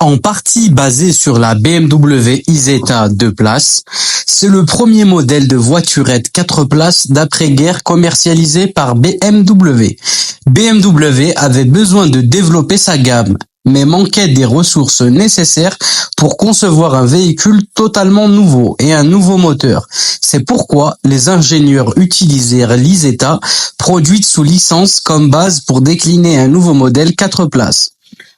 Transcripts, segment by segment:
En partie basé sur la BMW Isetta 2 places, c'est le premier modèle de voiturette 4 places d'après-guerre commercialisé par BMW. BMW avait besoin de développer sa gamme, mais manquait des ressources nécessaires pour concevoir un véhicule totalement nouveau et un nouveau moteur. C'est pourquoi les ingénieurs utilisèrent l'Isetta, produite sous licence comme base pour décliner un nouveau modèle 4 places.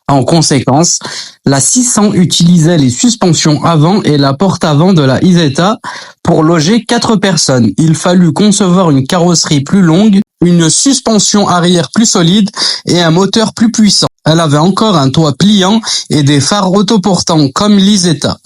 En conséquence, la 600 utilisait les suspensions avant et la porte avant de la Isetta pour loger 4 personnes. Il fallut concevoir une carrosserie plus longue, une suspension arrière plus solide et un moteur plus puissant. Elle avait encore un toit pliant et des phares autoportants comme l'Isetta.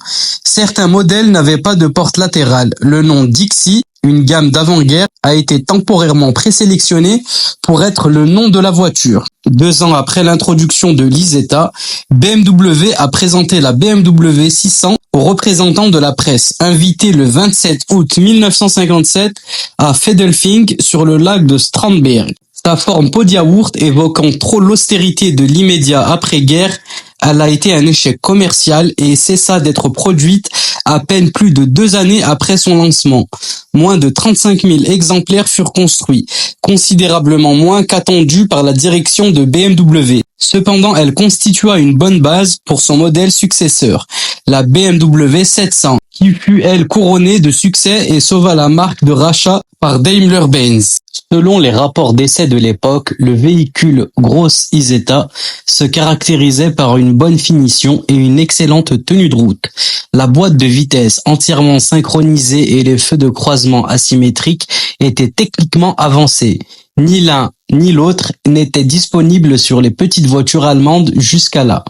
Certains modèles n'avaient pas de porte latérale. Le nom Dixi, une gamme d'avant-guerre, a été temporairement présélectionné pour être le nom de la voiture. 2 ans après l'introduction de l'Isetta, BMW a présenté la BMW 600 aux représentants de la presse, invités le 27 août 1957 à Fedelfing sur le lac de Strandberg. Sa forme pot de yaourt évoquant trop l'austérité de l'immédiat après-guerre, elle a été un échec commercial et cessa d'être produite à peine plus de 2 années après son lancement. Moins de 35 000 exemplaires furent construits, considérablement moins qu'attendu par la direction de BMW. Cependant, elle constitua une bonne base pour son modèle successeur, la BMW 700, qui fut elle couronnée de succès et sauva la marque de rachat par Daimler-Benz. Selon les rapports d'essai de l'époque, le véhicule grosse Isetta se caractérisait par une bonne finition et une excellente tenue de route. La boîte de vitesse entièrement synchronisée et les feux de croisement asymétriques étaient techniquement avancés. Ni l'un ni l'autre n'était disponible sur les petites voitures allemandes jusqu'à là.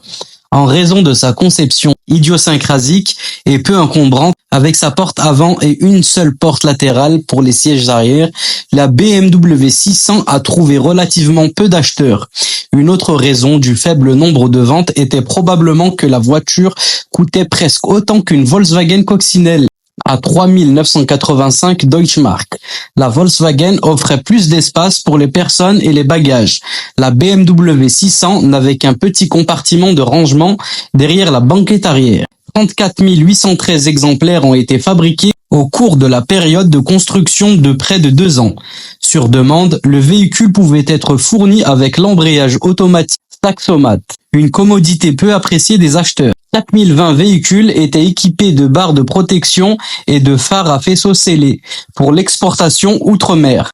En raison de sa conception idiosyncrasique et peu encombrante, avec sa porte avant et une seule porte latérale pour les sièges arrière, la BMW 600 a trouvé relativement peu d'acheteurs. Une autre raison du faible nombre de ventes était probablement que la voiture coûtait presque autant qu'une Volkswagen coccinelle, à 3 985 Deutschmark. La Volkswagen offrait plus d'espace pour les personnes et les bagages. La BMW 600 n'avait qu'un petit compartiment de rangement derrière la banquette arrière. 34 813 exemplaires ont été fabriqués au cours de la période de construction de près de 2 ans. Sur demande, le véhicule pouvait être fourni avec l'embrayage automatique Saxomat, une commodité peu appréciée des acheteurs. 4020 véhicules étaient équipés de barres de protection et de phares à faisceaux scellés pour l'exportation outre-mer.